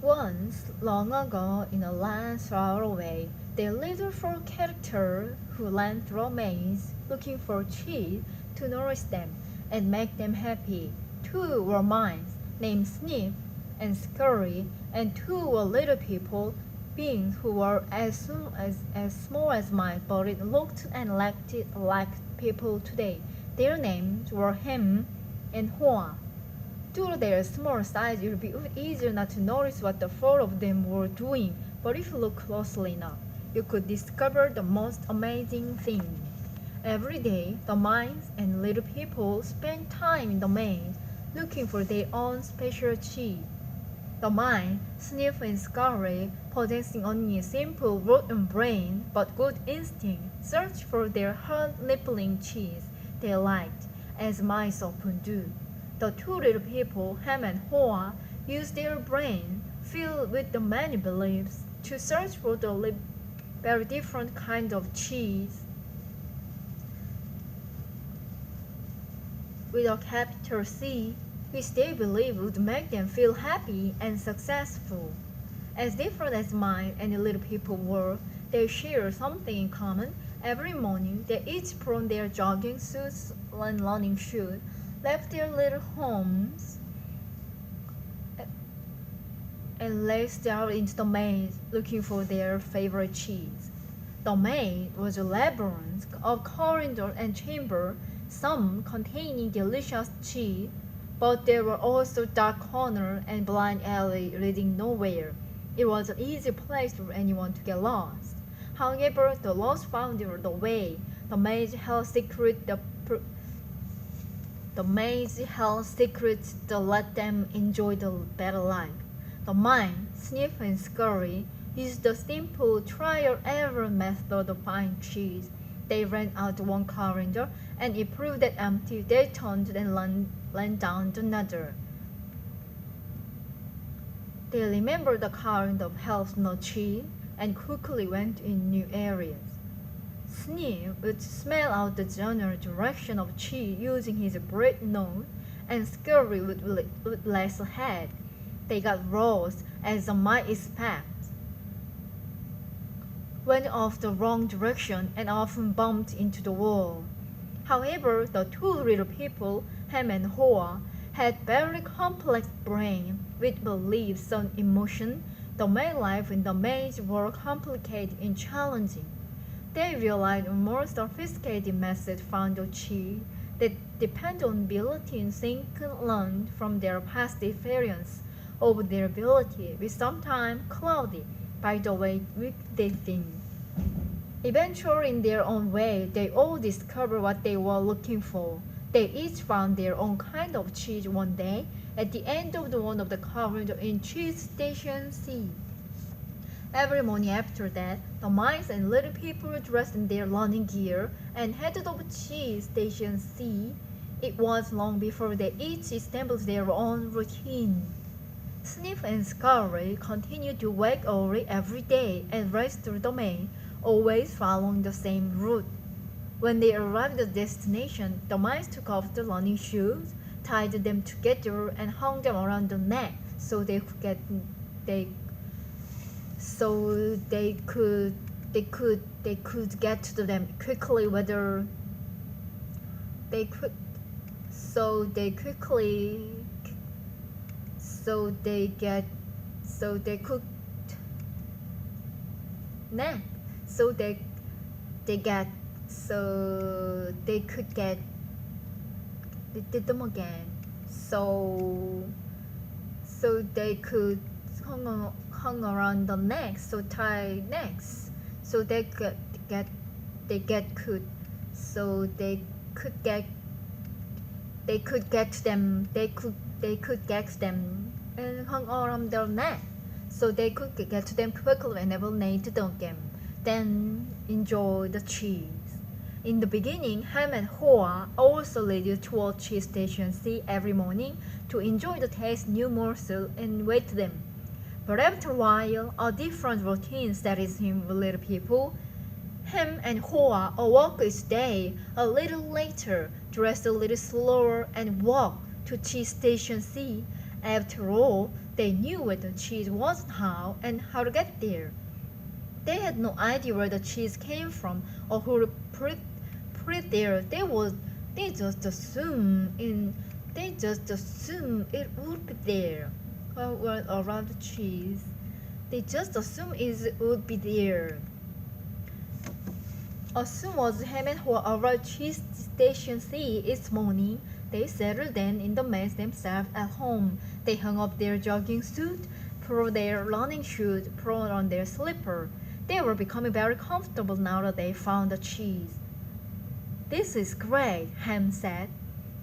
Once, long ago, in a land far away, there lived a four character who went through a maze looking for cheese to nourish them and make them happy. Two were mice named Sniff and Scurry, and two were little people, beings who were as small as mice, but it looked and acted like people today. Their names were Hem and Hoa. Due to their small size, it would be easier not to notice what the four of them were doing, but if you look closely enough, you could discover the most amazing thing. Every day, the mice and little people spent time in the maze looking for their own special cheese. The mice, Sniff and Scurry, possessing only a simple rotten brain but good instinct, searched for their heart-nippling cheese they liked, as mice often do. The two little people, Ham and Hoa, used their brain, filled with the many beliefs, to search for the very different kind of cheese with a capital C, which they believed would make them feel happy and successful. As different as mice and little people were, they shared something in common. Every morning, they each put on their jogging suits and running shoes, left their little homes, and raced out into the maze looking for their favorite cheese. The maze was a labyrinth of corridors and chambers, some containing delicious cheese, but there were also dark corners and blind alleys leading nowhere. It was an easy place for anyone to get lost. However, the lost found the way. The maze held secrets that let them enjoy the better life. The mice, Sniff and Scurry, used the simple trial-error method to find cheese. They ran out one corridor, and it proved that empty. They turned and ran down another. They remembered the corridor of health no cheese, and quickly went in new areas. Sniff would smell out the general direction of cheese using his bright nose, and Scurry would lace ahead. They got lost, as the might expect, went off the wrong direction, and often bumped into the wall. However, the two little people, Ham and Hoa, had very complex brains with beliefs and emotions. The main life in the maze were complicated and challenging. They relied on more sophisticated methods found on cheese that depend on ability and think learned from their past experience of their ability, which sometimes clouded by the way they think. Eventually, in their own way, they all discovered what they were looking for. They each found their own kind of cheese one day at the end of one of the corridors in Cheese Station C. Every morning after that, the mice and little people dressed in their running gear and headed over Cheese Station C. It was long before they each established their own routine. Sniff and Scurry continued to wake early every day and race through the maze, always following the same route. When they arrived at the destination, the mice took off the running shoes, tied them together, and hung them around the neck so they could get to them quickly. Hung around the neck, so tie necks, so they could get them and hung around their neck, so they could get to them quickly whenever they needed them. Then enjoy the cheese. In the beginning, Ham and Hoa also led toward Cheese Station C every morning to enjoy the taste new morsel and wait them. But after a while, a different routine set in with little people. Ham and Hoa awoke each day a little later, dressed a little slower, and walked to Cheese Station C After all, they knew where the cheese was and how to get there. They had no idea where the cheese came from or who put it there. They just assumed it would be there. Well, around the cheese. They just assumed it would be there. As soon as Ham and Hoa arrived cheese station C each morning, they settled then in the mess themselves at home. They hung up their jogging suit, put on their running shoes, put on their slipper. They were becoming very comfortable now that they found the cheese. This is great, Ham said.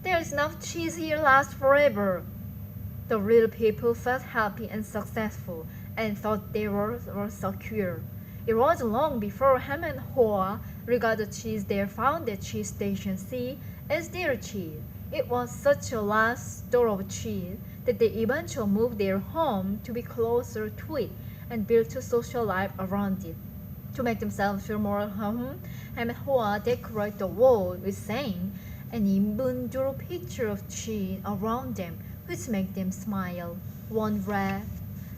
There is enough cheese here to last forever. The little people felt happy and successful and thought they were secure. It wasn't long before Ham and Hoa regarded the cheese they found at cheese station C as their cheese. It was such a large store of cheese that they eventually moved their home to be closer to it and built a social life around it. To make themselves feel more at home, Ham and Hoa decorated the wall with saying and even drew a picture of cheese around them, which made them smile. One read,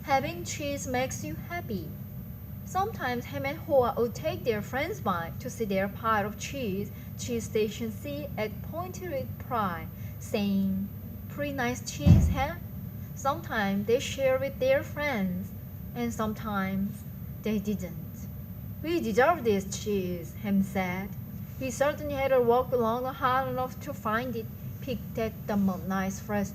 "Having cheese makes you happy." Sometimes Ham and Hoa would take their friends by to see their pile of cheese station C and pointed with pride, saying, "Pretty nice cheese, huh?" Sometimes they shared with their friends, and sometimes they didn't. "We deserve this cheese," Ham said. "We certainly had to walk along hard enough to find it," picked at the nice fresh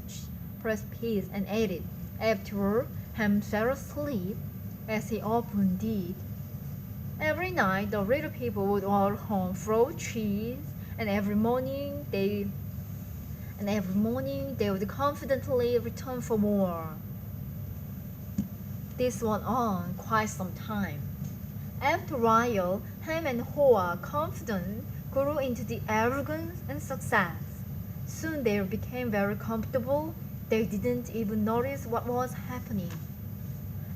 piece and ate it. Afterward, Ham fell asleep, as he often did. Every night, the little people would all home throw cheese, and every morning they would confidently return for more. This went on quite some time. After a while, Ham and Hoa confidence grew into the arrogance and success. Soon they became very comfortable. They didn't even notice what was happening.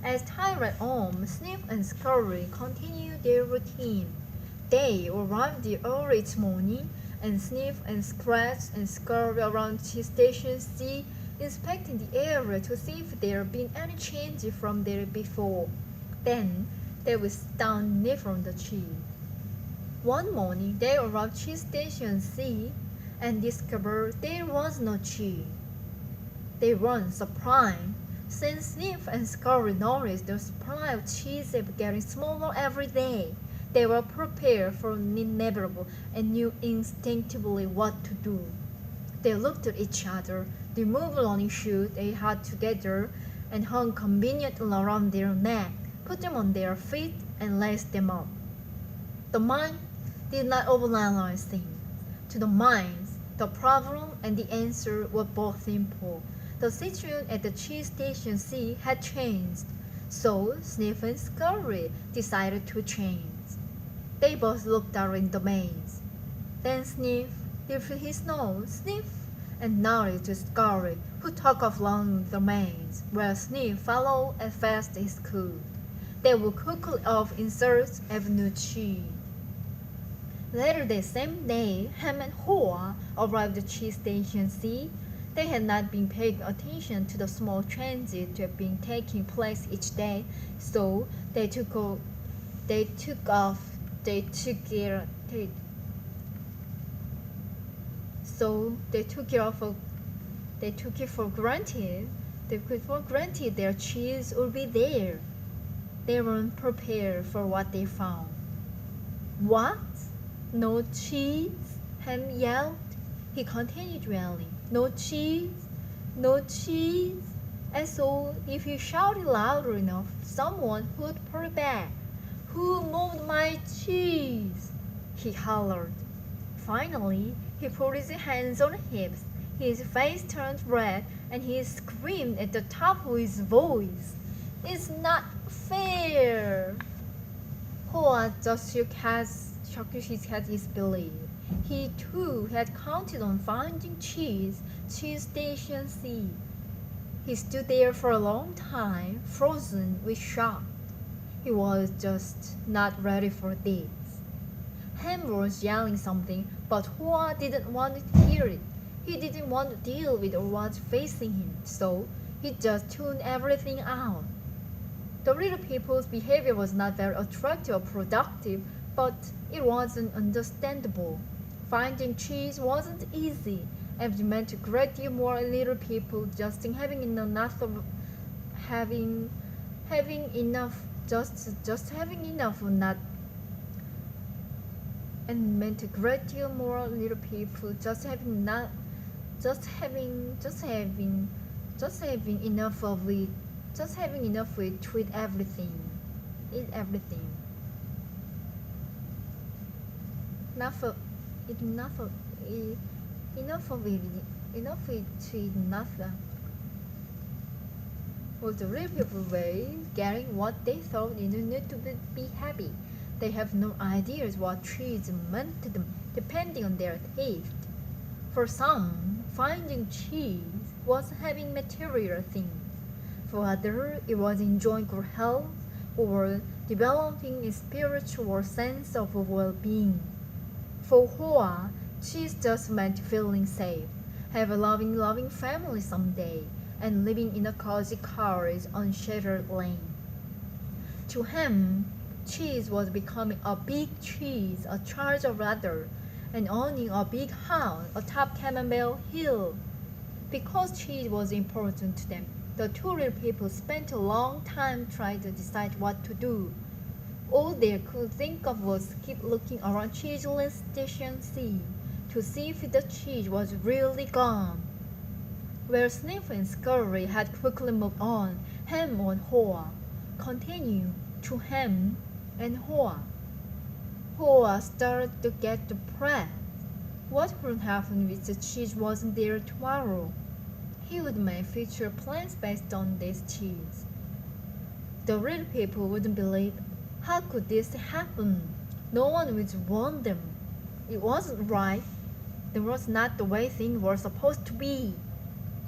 As time went on, Sniff and Scurry continued their routine. They arrived early each morning and sniff and scratch and scurry around Station C, inspecting the area to see if there had been any change from there before. Then they would stand near from the cheese. One morning they arrived at Station C and discovered there was no cheese. They weren't surprised, since Sniff and Scurry noticed the supply of cheese was getting smaller every day. They were prepared for the inevitable and knew instinctively what to do. They looked at each other, removed running shoes they had together, and hung conveniently around their neck, put them on their feet, and laced them up. The mind did not overanalyze things. To the minds, the problem and the answer were both simple. The situation at the cheese station C had changed, so Sniff and Scurry decided to change. They both looked out in the maze. Then Sniff lifted his nose, sniffed, and nodded to Scurry, who took off along the maze, where Sniff followed as fast as he could. They were quickly off in search of new cheese. Later that same day, Ham and Hoa arrived at cheese station C. They had not been paying attention to the small transit that had been taking place each day, so they took it for granted. They took for granted their cheese would be there. They weren't prepared for what they found. "What? No cheese?" Ham yelled. He continued yelling, "No cheese? No cheese?" And so, if he shouted loud enough, someone would pull back. "Who moved my cheese?" he hollered. Finally, he put his hands on his hips. His face turned red, and he screamed at the top of his voice, "It's not fair!" Hoa just shook his head disbelief. He too had counted on finding cheese station C. He stood there for a long time, frozen with shock. He was just not ready for this. Ham was yelling something, but Hoa didn't want to hear it. He didn't want to deal with what was facing him, so He just tuned everything out. The little people's behavior was not very attractive or productive, but it wasn't understandable. Finding cheese wasn't easy, and it meant a great deal more little people just having enough of having enough just having enough of not and meant a great deal more little people just having not just having enough of it to eat everything enough of it enough of it enough of it to eat nothing was the real people way getting what they thought they needed to be happy. They have no ideas what cheese meant to them depending on their taste. For some, finding cheese was having material things. For others, it was enjoying good health or developing a spiritual sense of well-being. For Hoa, cheese just meant feeling safe, have a loving family someday, and living in a cozy cottage on sheltered lane. To him, cheese was becoming a big cheese, a charge of rather, and owning a big house atop Camembert Hill. Because cheese was important to them, the two little people spent a long time trying to decide what to do. All they could think of was keep looking around Cheeseland Station C to see if the cheese was really gone. Where Sniff and Scurry had quickly moved on, Ham and Hoa continued to Ham and Hoa. Hoa started to get depressed. What would happen if the cheese wasn't there tomorrow? He would make future plans based on this cheese. The real people wouldn't believe. How could this happen? No one would want them. It wasn't right. That was not the way things were supposed to be.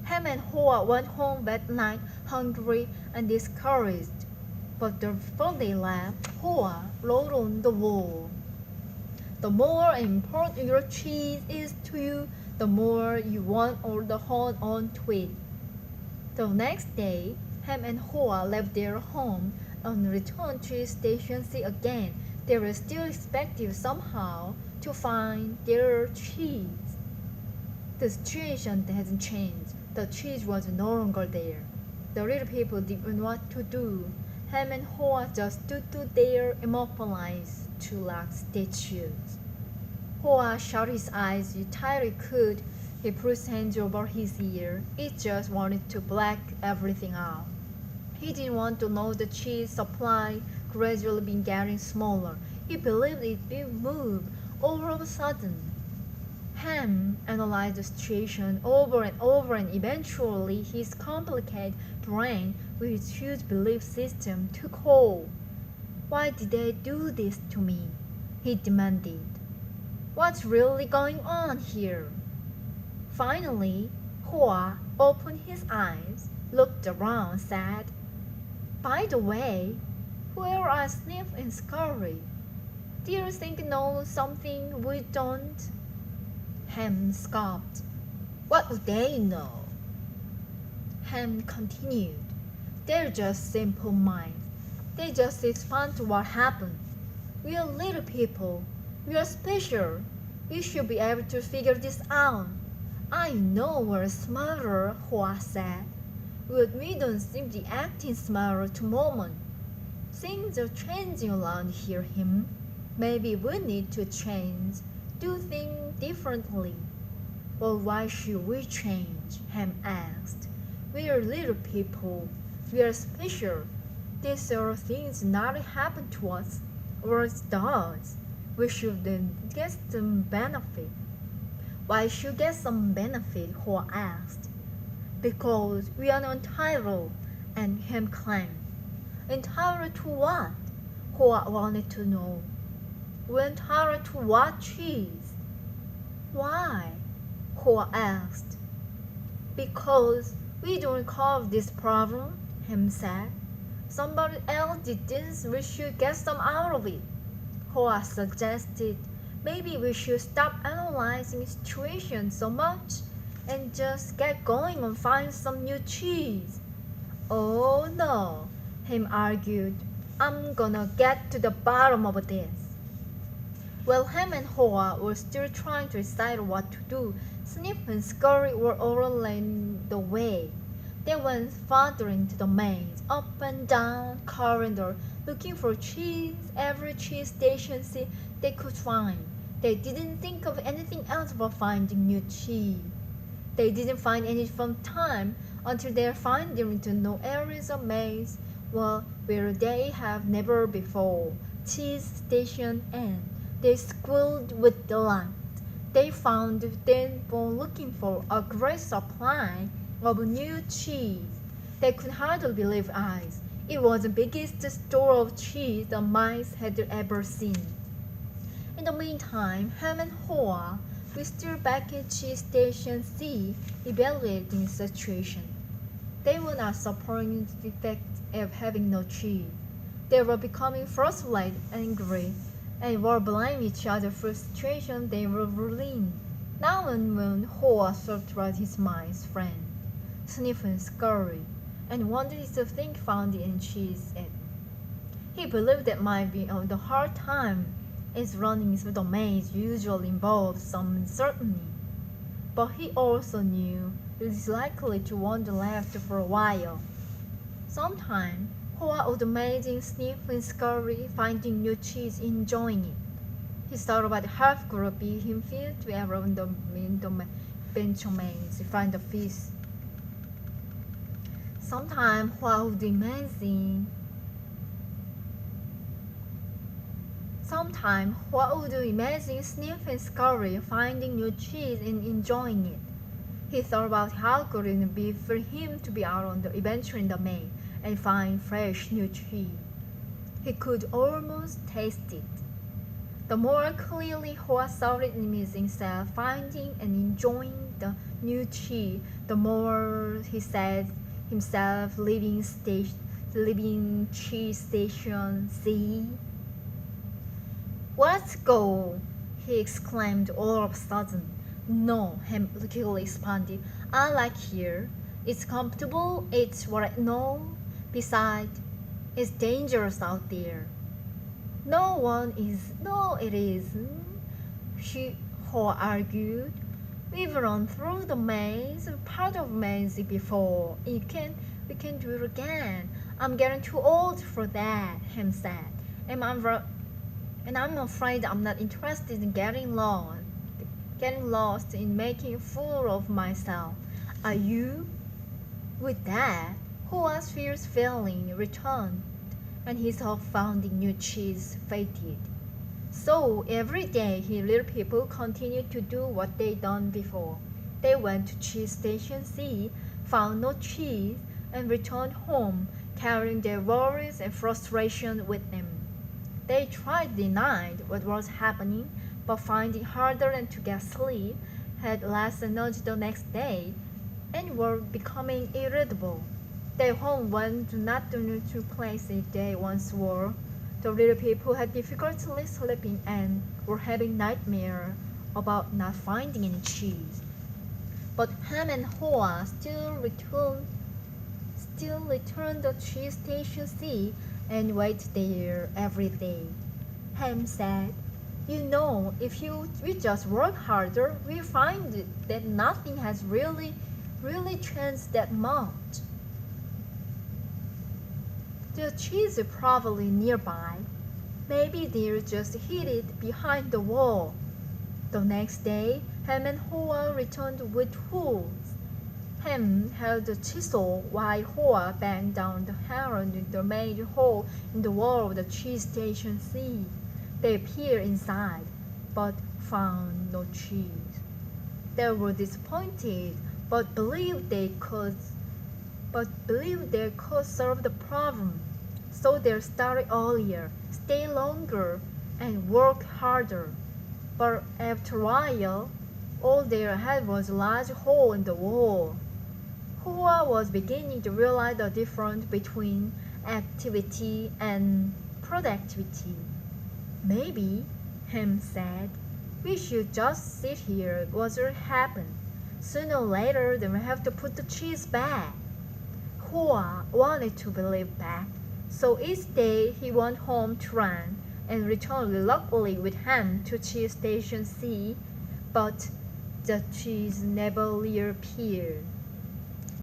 Ham and Hoa went home that night hungry and discouraged. But before they left, Hoa wrote on the wall, "The more important your cheese is to you, the more you want or the hold on to it." The next day, Ham and Hoa left their home and returned to Station C again. They were still expecting somehow to find their cheese. The situation hasn't changed. The cheese was no longer there. The little people didn't know what to do. Ham and Hoa just stood there immobilized, two like statues. Hoa shut his eyes as tight as he could. He put his hands over his ear. He just wanted to black everything out. He didn't want to know the cheese supply gradually been getting smaller. He believed it would move all of a sudden. Ham analyzed the situation over and eventually his complicated brain with its huge belief system took hold. "Why did they do this to me?" he demanded. "What's really going on here?" Finally, Hoa opened his eyes, looked around, said, "By the way, where are Sniff and Scurry? Do you think they know something we don't?" Ham scoffed. "What would they know?" Ham continued. "They're just simple minds. They just respond to what happened. We are little people. We are special. We should be able to figure this out." "I know we're smarter," Hoa said, "but we don't seem to be acting smarter to moment. Things are changing around here, Him. Maybe we need to change, do things differently." "Well, why should we change?" Ham asked. "We are little people. We are special. These sort of things not happen to us, or it does. We should then get some benefit." "Why should get some benefit?" Hoa asked. "Because we are entitled," and Ham claimed. "Entitled to what?" Hoa wanted to know. "We're entitled to what cheese?" "Why?" Hoa asked. "Because we don't cause this problem," Ham said. "Somebody else did this, we should get some out of it." Hoa suggested maybe we should stop analyzing the situation so much and just get going and find some new cheese. Oh no, Ham argued. I'm gonna get to the bottom of this. While Ham and Hoa were still trying to decide what to do, Snip and Scurry were already the way. They went farther into the maze, up and down corridor, looking for cheese, every cheese station they could find. They didn't think of anything else but finding new cheese. They didn't find any fun time until they finally into new areas of maze, where they have never before. Cheese station and they squealed with delight. They found they were looking for a great supply of new cheese. They could hardly believe eyes. It was the biggest store of cheese the mice had ever seen. In the meantime, Ham and Hoa were still back at Cheese Station C, evaluating the situation. They were not suffering the effect of having no cheese. They were becoming frustrated and angry, and were blaming each other for the situation they were in. Now and when Hoa surprised his mice friend, Sniff and Scurry, and wondered if the thing found in cheese it. He believed that might be on the hard time, as running through the maze usually involves some uncertainty. But he also knew it was likely to wander left for a while. Sometime, Hoa would amazing Sniff and Scurry finding new cheese, enjoying it. He thought about half group him feel to around the bench maze to find the fish. Sometime Hoa would imagine Sniff and Scurry finding new cheese and enjoying it. He thought about how good it would be for him to be out on the adventure in the maze and find fresh new cheese. He could almost taste it. The more clearly Hoa saw it in himself finding and enjoying the new cheese, the more he said himself leaving cheese station C. Let's go, he exclaimed all of a sudden. No, Ham quickly responded. I like here. It's comfortable, it's what I know. Besides, it's dangerous out there. No, it isn't, Hoa argued. We've run through the maze, part of maze before. We can do it again. I'm getting too old for that, Ham said. And I'm afraid I'm not interested in getting lost in making a fool of myself. Are you? With that, Hoa's fierce feeling returned, and his hope finding new cheese faded. So every day his little people continued to do what they'd done before. They went to Cheese Station C, found no cheese, and returned home carrying their worries and frustration with them. They tried to deny what was happening, but finding it harder than to get sleep, had less energy the next day, and were becoming irritable. Their home went not the neutral place they once were. The little people had difficulty sleeping and were having nightmares about not finding any cheese. But Ham and Hoa still returned to Cheese Station C and waited there every day. Ham said, "You know, if we just work harder, we find that nothing has really changed that much. The cheese is probably nearby. Maybe they'll just hid it behind the wall." The next day, Ham and Hoa returned with tools. Ham held the chisel while Hoa banged down the hammer in the major hole in the wall of the Cheese Station C. They peered inside, but found no cheese. They were disappointed, but believed they could solve the problem. So they started earlier, stay longer, and work harder. But after a while, all they had was a large hole in the wall. Hoa was beginning to realize the difference between activity and productivity. "Maybe," Ham said, "we should just sit here and watch it happen. Sooner or later, they will have to put the cheese back." Hoa wanted to believe back, so each day he went home to run and returned reluctantly with Han to cheese station C, but the cheese never reappeared.